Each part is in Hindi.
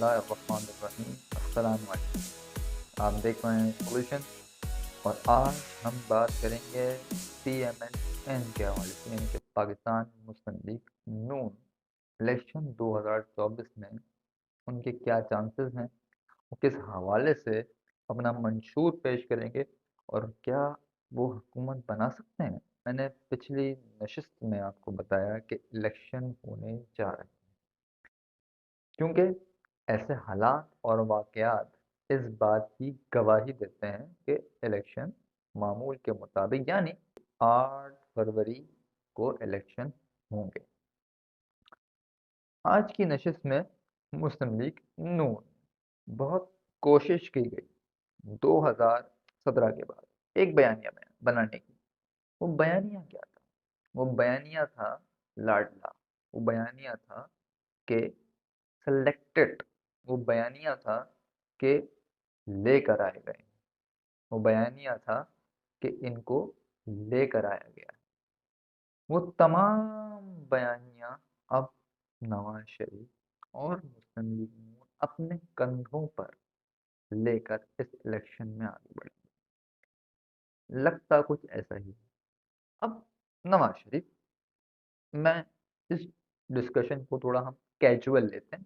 बिस्मिल्लाहिर्रहमानिर्रहीम। अस्सलाम वालेकुम। आप देख रहे हैं सॉल्यूशन और आज हम बात करेंगे PMNN के हवाले से, यानी कि पाकिस्तान मुस्लिम लीग नून इलेक्शन 2024 में उनके क्या चांसेस हैं, वो किस हवाले से अपना मंशूर पेश करेंगे और क्या वो हुकूमत बना सकते हैं। मैंने पिछली नशिस्त में आपको बताया कि इलेक्शन होने जा रहे हैं, क्योंकि ऐसे हालात और वाक़यात इस बात की गवाही देते हैं कि इलेक्शन मामूल के मुताबिक यानी 8 फरवरी को इलेक्शन होंगे। आज की नशिस्त में मुस्लिम लीग नून बहुत कोशिश की गई 2017 के बाद एक बयानिया बनाने की। वो बयानिया क्या था? वो बयानिया था लाडला। वो बयानिया था कि सेलेक्टेड। वो बयानिया था कि लेकर आए गए। वो बयानिया था कि इनको लेकर आया गया। वो तमाम बयानियां अब नवाज शरीफ और मुस्लिम लीग नून अपने कंधों पर लेकर इस इलेक्शन में आगे बढ़े। लगता कुछ ऐसा ही है। अब नवाज शरीफ, मैं इस डिस्कशन को थोड़ा हम कैजुअल लेते हैं।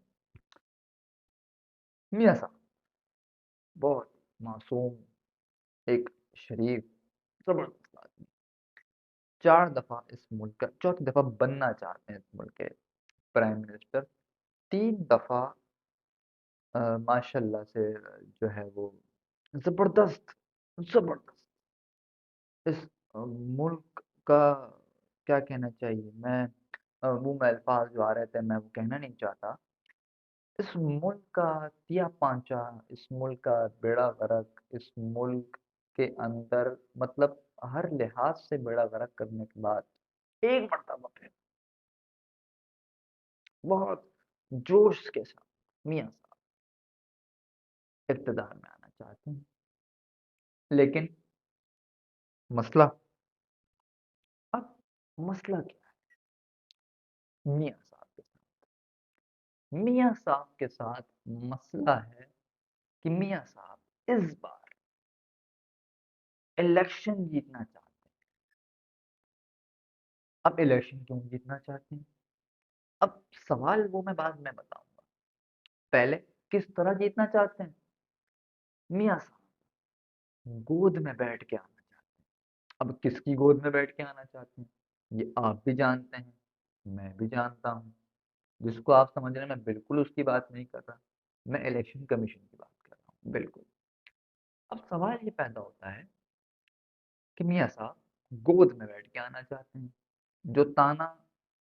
मियाँ साहब बहुत मासूम, एक शरीफ, जबरदस्त आदमी, 4 दफा इस मुल्क का, चौथी दफा बनना चाहते हैं इस मुल्क के प्राइम मिनिस्टर। 3 दफा माशाल्लाह से जो है वो जबरदस्त जबरदस्त इस मुल्क का, क्या कहना चाहिए, मैं मुंह में अल्फाज जो आ रहे थे मैं वो कहना नहीं चाहता। इस मुल्क का तिया पांचा, इस मुल्क का बेड़ा गर्क, इस मुल्क के अंदर मतलब हर लिहाज से बेड़ा गर्क करने के बाद एक मरतबा फिर बहुत जोश के साथ मियाँ साहब इक़्तिदार में आना चाहते हैं। लेकिन मसला, अब मसला क्या है मियाँ साहब के साथ? मियाँ साहब के साथ मसला है कि मियाँ साहब इस बार इलेक्शन जीतना चाहते हैं। अब इलेक्शन क्यों जीतना चाहते हैं? अब सवाल वो मैं बाद में बताऊंगा। पहले किस तरह जीतना चाहते हैं? मियाँ साहब गोद में बैठ के आना चाहते हैं। अब किसकी गोद में बैठ के आना चाहते हैं ये आप भी जानते हैं, मैं भी जानता हूँ। जिसको आप समझ रहे हैं, मैं बिल्कुल उसकी बात नहीं कर रहा। मैं इलेक्शन कमीशन की बात कर रहा हूँ, बिल्कुल। अब सवाल ये पैदा होता है कि मियाँ साहब गोद में बैठ के आना चाहते हैं। जो ताना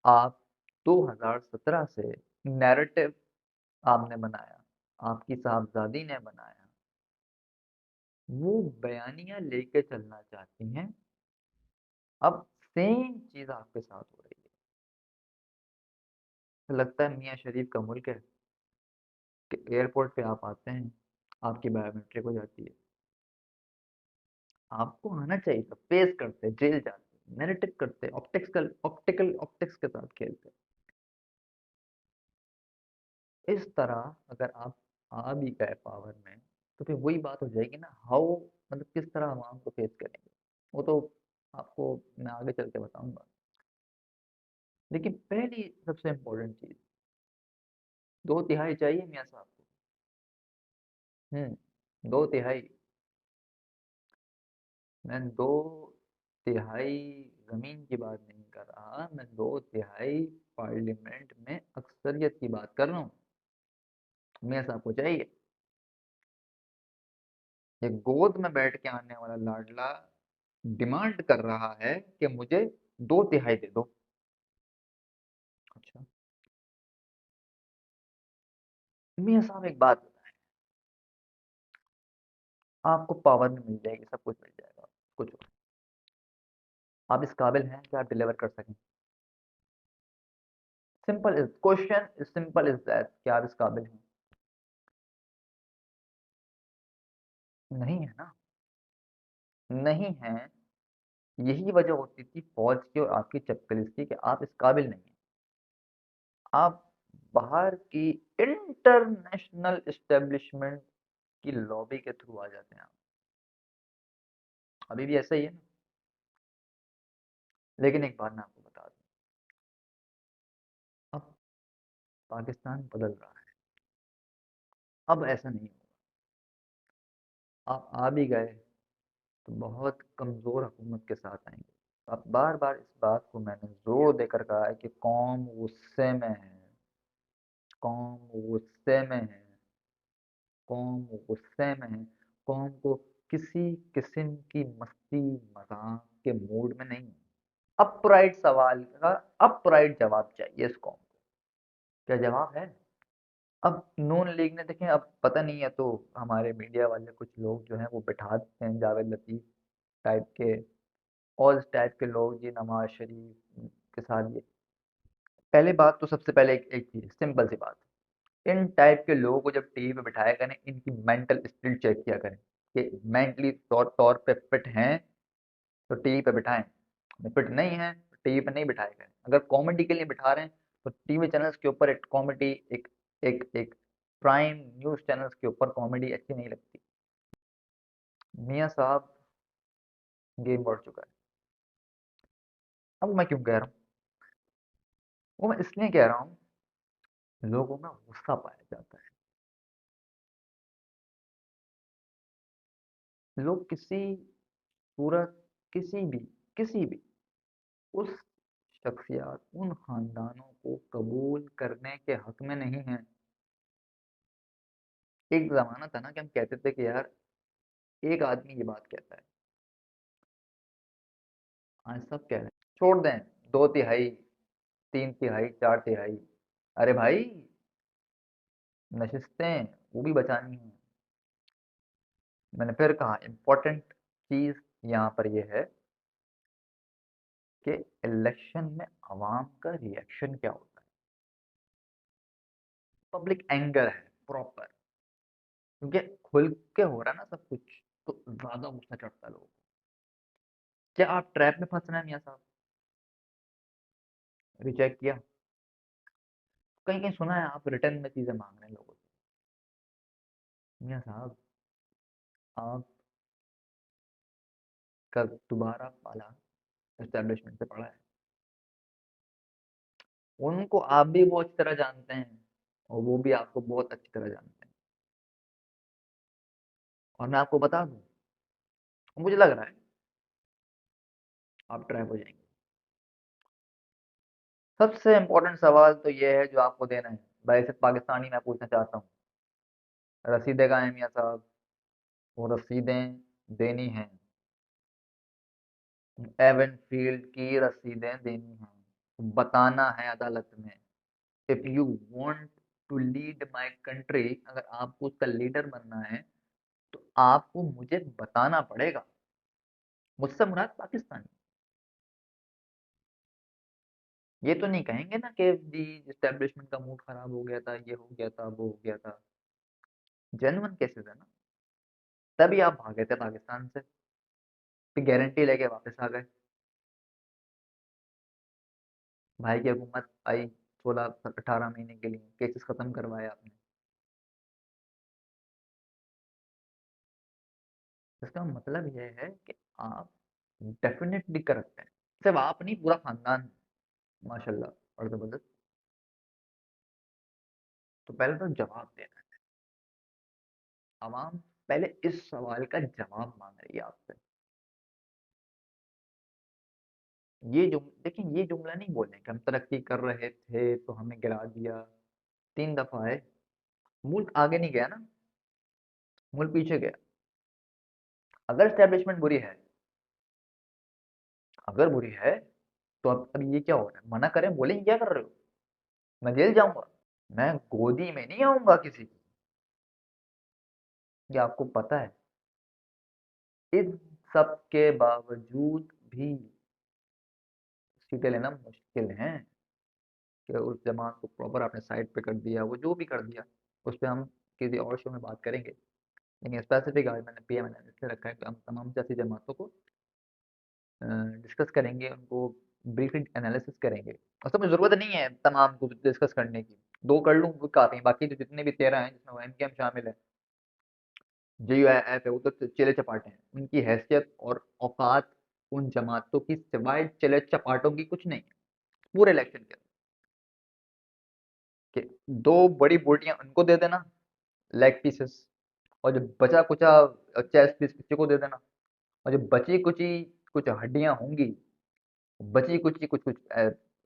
आप 2017 से नैरेटिव आपने बनाया, आपकी साहबजादी ने बनाया, वो बयानियां लेके चलना चाहती हैं। अब सेम चीज आपके साथ हो रही है। तो लगता है मियाँ शरीफ का मुल्क है कि एयरपोर्ट पे आप आते हैं, आपकी बायोमेट्रिक हो जाती है, आपको आना चाहिए था, फेस करते, जेल जाते, नैरेटिव करते, ऑप्टिक्स के साथ खेलते। इस तरह अगर आप आ भी गए पावर में तो फिर वही बात हो जाएगी ना, हाउ, मतलब किस तरह आवाम को फेस करेंगे, वो तो आपको मैं आगे चल के बताऊंगा। लेकिन पहली सबसे इम्पोर्टेंट चीज, 2 तिहाई चाहिए मियाँ साहब को। 2 तिहाई। मैं 2 तिहाई जमीन की बात नहीं कर रहा, मैं 2 तिहाई पार्लियामेंट में अक्सरियत की बात कर रहा हूँ। मियाँ साहब को चाहिए। ये गोद में बैठ के आने वाला लाडला डिमांड कर रहा है कि मुझे 2 तिहाई दे दो। अच्छा, मियाँ साहब एक बात बताएं, आपको पावर में मिल जाएगी, सब कुछ मिल जाएगा, कुछ आप इस काबिल हैं कि आप डिलीवर कर सकें? Simple is question, is simple is that, क्या आप इस काबिल हैं? नहीं है ना, नहीं है। यही वजह होती थी फौज की और आपकी चपकलिस्ती कि आप इस काबिल नहीं हैं। आप बाहर की इंटरनेशनल एस्टेब्लिशमेंट की लॉबी के थ्रू आ जाते हैं आप। अभी भी ऐसा ही है ना। लेकिन एक बात मैं आपको बता दूं, अब पाकिस्तान बदल रहा है। अब ऐसा नहीं होगा। आप आ भी गए तो बहुत कमज़ोर हुकूमत के साथ आएंगे। अब बार बार इस बात को मैंने जोर देकर कहा है कि कौम गुस्से में है, कौम गुस्से में है, कौम गुस्से में है। कौम को किसी किस्म की मस्ती मजाक के मूड में नहीं है। अपराइट सवाल का अपराइट जवाब चाहिए इस कौम को। क्या जवाब है? अब नून लीग ने, देखें, अब पता नहीं है तो हमारे मीडिया वाले कुछ लोग जो हैं वो बिठा देते हैं जावेद लतीफ़ टाइप के और इस टाइप के लोग जी, नवाज शरीफ के साथ ये। पहले बात तो सबसे पहले एक चीज़ सिंपल सी बात, इन टाइप के लोगों को जब टीवी पे बिठाया करें, इनकी मेंटल स्टेट चेक किया करें कि मेंटली तौर तौर पे फिट हैं तो टीवी पे बिठाएं, फिट नहीं है तो टीवी पे नहीं बिठाया करें। अगर कॉमेडी के लिए बिठा रहे हैं तो टीवी चैनल्स के ऊपर एक कॉमेडी, एक एक एक प्राइम न्यूज़ चैनल्स के ऊपर कॉमेडी अच्छी नहीं लगती। मियाँ साहब गेम बढ़ चुका है। अब मैं क्यों कह रहा हूँ, वो मैं इसलिए कह रहा हूँ, लोगों में गुस्सा पाया जाता है। लोग किसी सूरत, किसी भी उस शख्सियत, उन खानदानों को कबूल करने के हक में नहीं है। एक जमाना था ना कि हम कहते थे कि यार एक आदमी ये बात कहता है, आज सब कह रहे हैं छोड़ दें, दो तिहाई, तीन तिहाई, चार तिहाई। अरे भाई, नशिस्तें वो भी बचानी है। मैंने फिर कहा, इम्पोर्टेंट चीज यहाँ पर ये है कि इलेक्शन में अवाम का रिएक्शन क्या होता है। पब्लिक एंगर है प्रॉपर, क्योंकि खुल के हो रहा है ना सब कुछ, तो ज्यादा गुस्सा चढ़ता है लोगों को। क्या आप ट्रैप में फंस रहे हैं मियाँ साहब? रिचेक किया? कहीं कहीं सुना है आप रिटर्न में चीजें मांग रहे हैं लोगों से। मियाँ साहब, आपका दोबारा पाला एस्टेब्लिशमेंट से पड़ा है। उनको आप भी बहुत अच्छी तरह जानते हैं और वो भी आपको बहुत अच्छी तरह जानते हैं। और मैं आपको बता दूं, मुझे लग रहा है आप ट्रैप हो जाएंगे। सबसे इम्पोर्टेंट सवाल तो ये है जो आपको देना है, भाई सिर्फ पाकिस्तानी मैं पूछना चाहता हूँ, रसीदें कहाँ हैं मियाँ साहब? वो रसीदें देनी हैं, एवन फील्ड की रसीदें देनी हैं, बताना है अदालत में। If you want to lead my country, अगर आपको उसका लीडर बनना है तो आपको मुझे बताना पड़ेगा। मुझसे मुराद पाकिस्तानी। ये तो नहीं कहेंगे ना कि जी एस्टेब्लिशमेंट का मूड खराब हो गया था, ये हो गया था, वो हो गया था। जेन्युइन केसेस है ना, तभी आप भागे थे पाकिस्तान से, फिर गारंटी लेके वापस आ गए। भाई की हुकूमत आई, 16 18 महीने के लिए केसेस खत्म करवाए आपने। इसका मतलब यह है कि आप डेफिनेटली करते हैं। सिर्फ आप नहीं, पूरा खानदान, माशाल्लाह और जबरदस्त। तो पहले तो जवाब देना है। आवाम पहले इस सवाल का जवाब मांग रही है आपसे। ये जुम देखिए, ये जुमला नहीं बोलने कि हम तरक्की कर रहे थे तो हमें गिरा दिया। 3 दफा है, मुल्क आगे नहीं गया ना, मुल्क पीछे गया। अगर स्टैब्लिशमेंट बुरी है, अगर बुरी है, तो अब ये क्या हो रहा है? मना करें, बोले क्या कर रहे हो, मैं जेल जाऊंगा। मैं गोदी में नहीं आऊंगा किसी की। ये आपको पता है। इन सब के बावजूद भी सीटें लेना मुश्किल है कि उस जमात को प्रॉपर आपने साइड पे कर दिया, वो जो भी कर दिया, उस पर हम किसी और शो में बात करेंगे। लेकिन स्पेसिफिक आज मैंने पीएम इसलिए रखा है कि हम तमाम सियासी जमातों को डिस्कस करेंगे, उनको ब्रीफली एनालिसिस करेंगे। और सब ज़रूरत नहीं है तमाम कुछ डिस्कस करने की। 2 कर लूँ वो काफ़ी हैं, बाकी तो जितने भी 13 हैं जिसमें एमकेएम शामिल है, जेयूएफ है, वो तो चेले चपाटे हैं। उनकी हैसियत और औकात उन जमातों की सिवाय चेले चपाटों की कुछ नहीं है पूरे इलेक्शन के कि 2 बड़ी बोटियां उनको दे देना, लेग पीसेस, और जो बचा कुचा चेस्ट पीस किसी को दे देना, और जो बची कुची कुछ हड्डियां होंगी, बची कुची कुछ कुछ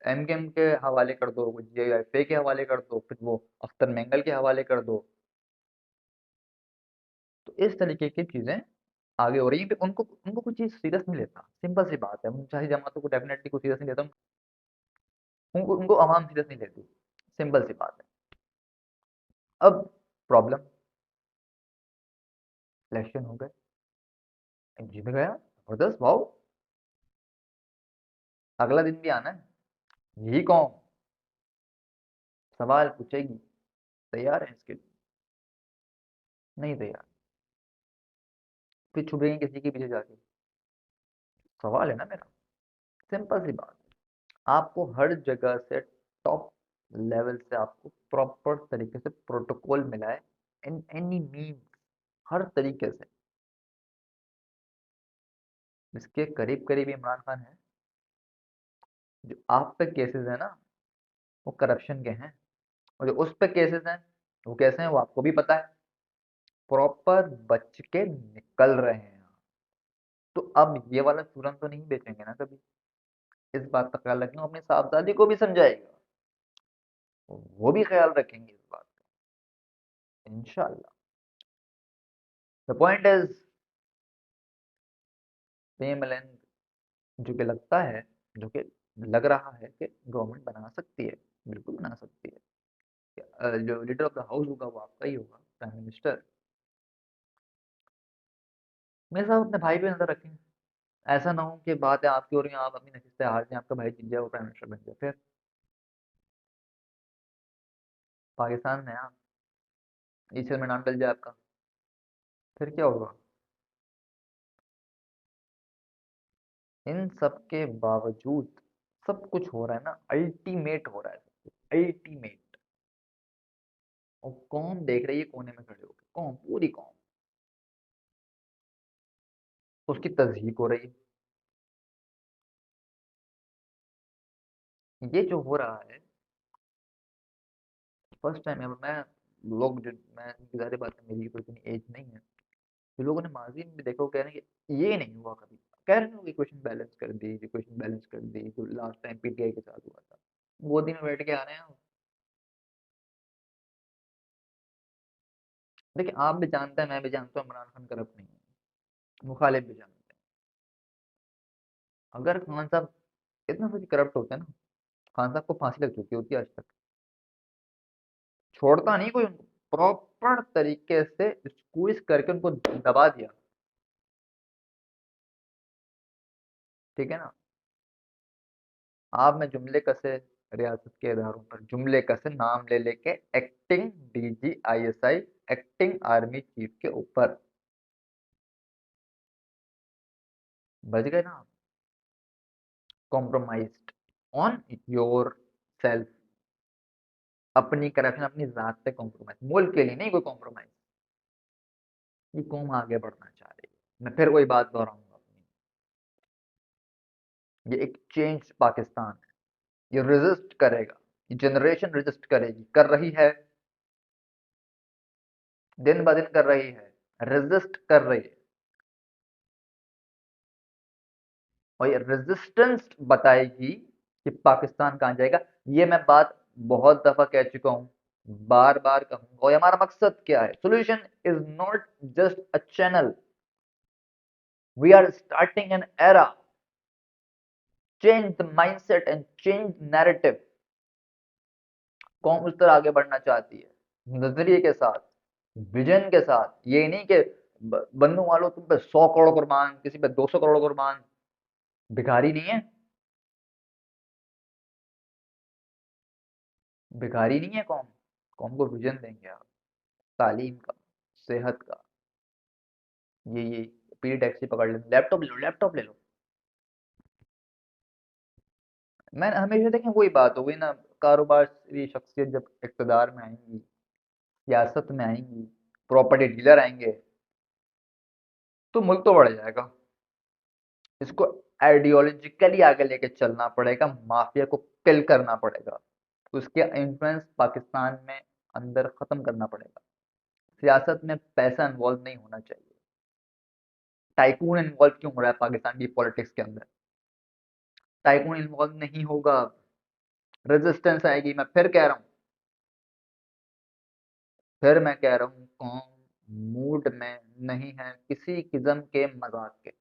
एमकेएम के हवाले कर दो, कुछ जेयूएफए के हवाले कर दो, फिर वो अख्तर मेंगल के हवाले कर दो। तो इस तरीके की चीजें आगे हो रही है। उनको उनको कोई चीज सीरियस नहीं लेता, सिंपल सी बात है। उन सारी जमातों को डेफिनेटली कोई सीरियस नहीं लेता, उनको उनको आवाम सीरियस नहीं लेती, सिंपल सी बात है। अब प्रॉब्लम, इलेक्शन हो गए, जीत गया, जबरदस्त, वाओ, अगला दिन भी आना है, यही कौम सवाल पूछेगी, तैयार है इसके लिए? नहीं तैयार, फिर छुपेंगे किसी के पीछे जाके? सवाल है ना मेरा, सिंपल सी बात। आपको हर जगह से टॉप लेवल से आपको प्रॉपर तरीके से प्रोटोकॉल मिला है, इन एनी मीन्स, हर तरीके से। इसके करीब करीब इमरान खान है, जो आप पे केसेस है ना, वो करप्शन के हैं, और जो उस पे केसेस हैं वो कैसे हैं वो आपको भी पता है, प्रॉपर बच के निकल रहे हैं। तो अब ये वाला चूरन तो नहीं बेचेंगे ना कभी, इस बात का ख्याल रखेंगे, अपनी साहबजादी को भी समझाएगा, वो भी ख्याल रखेंगे इस बात का, इंशाल्लाह। द पॉइंट इज, जो कि लगता है, जो कि लग रहा है कि गवर्नमेंट बना सकती है, बिल्कुल बना सकती है। जो लीडर ऑफ द हाउस होगा वो आपका ही होगा, प्राइम मिनिस्टर। मेरे साथ अपने भाई पे नजर रखें, ऐसा ना हो कि बात है आपकी हो रही है, आप अपनी नशीब से हार जाए, आपका भाई जीत जाए, वो प्राइम मिनिस्टर बन जाए, फिर पाकिस्तान में आप ईश्वर में नाम डल जाए आपका, फिर क्या होगा? इन सब के बावजूद सब कुछ हो रहा है ना, अल्टीमेट हो रहा है सब कुछ, अल्टीमेट। और कौन देख रही है कोने में खड़े होकर, कौन, पूरी कौन, उसकी तस्दीक हो रही है। ये जो हो रहा है, फर्स्ट टाइम है। मैं, लोग जो, मैं, ज़ाहिर बात है मेरी कोई इतनी एज नहीं है, जो लोगों ने माजी में भी देखा वो कह रहे हैं कि ये नहीं हुआ कभी, कह रहे हैं कि इक्वेशन बैलेंस कर दी, इक्वेशन बैलेंस कर दी, जो लास्ट टाइम पीटीआई के साथ हुआ था, गोदी में बैठ के आ रहे हैं। देखिए आप भी जानते हैं, मैं भी जानता हूँ, इमरान खान करप्ट नहीं है, मुखालिफ भी जानते हैं। अगर खान साहब इतना सच करप्ट होते हैं ना, खान साहब को फांसी लग चुकी होती है आज तक। छोड़ता नहीं कोई उनको, प्रॉपर तरीके से स्क्वीज करके उनको दबा दिया, ठीक है ना। आप में जुमले कसे, रियासत के इदारों पर जुमले कसे, नाम ले लेके acting DG ISI, acting army chief के ऊपर बच गए ना आप, कॉम्प्रोमाइज्ड ऑन योर सेल्फ, अपनी करप्शन, अपनी जात पे कॉम्प्रोमाइज, मुल्क के लिए नहीं कोई कॉम्प्रोमाइज। ये कौम आगे बढ़ना चाह रही है, मैं फिर वही बात दोहराऊंगा अपनी, ये एक चेंज पाकिस्तान है, ये रेजिस्ट करेगा, ये जनरेशन रेजिस्ट करेगी, कर रही है, दिन ब दिन कर रही है, रेजिस्ट कर रही है, और ये रेजिस्टेंस बताएगी कि पाकिस्तान कहाँ जाएगा। ये मैं बात बहुत दफा कह चुका हूँ, बार बार कहूंगा, और हमारा मकसद क्या है, solution is not just a channel, we are starting an era, change the mindset and change narrative. कौन उस तरह आगे बढ़ना चाहती है, नजरिए के साथ, विजन के साथ, ये नहीं कि बन्नू वालों तुम पे 100 करोड़ कुर्बान, किसी पे 200 करोड़ कुर्बान, भिखारी नहीं है, भिखारी नहीं है कौम, कौम को विजन देंगे आप, तालीम का, सेहत का, ये पीली टैक्सी पकड़ लेना, लैपटॉप ले लो, लैपटॉप ले लो। मैं हमेशा देखें वही बात हो गई ना, कारोबारी शख्सियत जब इक़्तिदार में आएँगी, सियासत में आएँगी, प्रॉपर्टी डीलर आएँगे, तो मुल्क तो बढ़ जाएगा। इसको आइडियोलॉजिकली आगे लेके चलना पड़ेगा, माफिया को किल करना पड़ेगा, उसके इन्फ्लुएंस पाकिस्तान में अंदर खत्म करना पड़ेगा। सियासत में पैसा इन्वॉल्व नहीं होना चाहिए। टाइकून इन्वॉल्व क्यों हो रहा है पाकिस्तान की पॉलिटिक्स के अंदर? टाइकून इन्वॉल्व नहीं होगा, रेजिस्टेंस आएगी। मैं फिर कह रहा हूँ, कौम मूड में नहीं है किसी किस्म के मजाक के।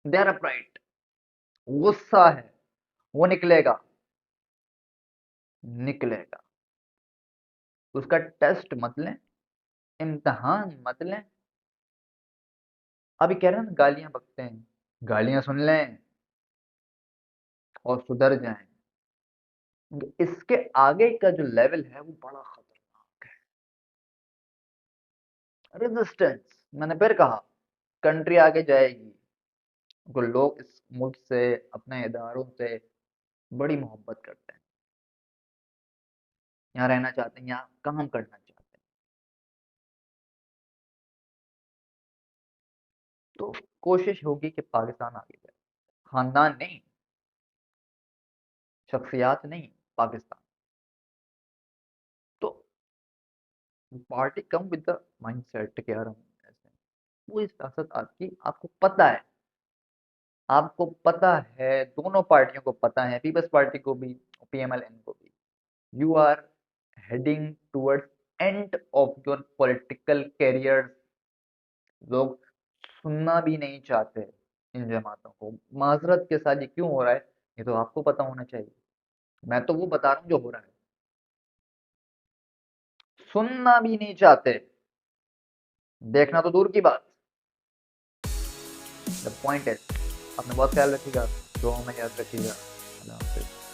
दे आर अपराइट, गुस्सा है, वो निकलेगा, निकलेगा। उसका टेस्ट मत लें, इम्तिहान मत लें। अभी कह रहे हैं ना, गालियां बकते हैं, गालियां सुन लें और सुधर जाएं। इसके आगे का जो लेवल है वो बड़ा खतरनाक है। रेजिस्टेंस, मैंने फिर कहा, कंट्री आगे जाएगी तो लोग इस मुल्क से, अपने इदारों से बड़ी मोहब्बत करते हैं, यहाँ रहना चाहते हैं, यहाँ काम करना चाहते हैं। तो कोशिश होगी कि पाकिस्तान आगे जाए, खानदान नहीं, शख्सियात नहीं, पाकिस्तान। तो party come with the mindset कि यार हम ऐसे, वो इस सियासत आपकी, आपको पता है, आपको पता है, दोनों पार्टियों को पता है, पीपल्स पार्टी को भी, पीएमएलएन को भी। You are heading towards end of your political career. लोग सुनना भी नहीं चाहते इन जमातों को। माजरत के साथ ये क्यों हो रहा है, ये तो आपको पता होना चाहिए। मैं तो वो बता रहा हूँ जो हो रहा है। सुनना भी नहीं चाहते, देखना तो दूर की बात। द पॉइंट है, अपने बहुत ख्याल रखिएगा, दुआओं में याद रखिएगा। अल्लाह हाफिज़।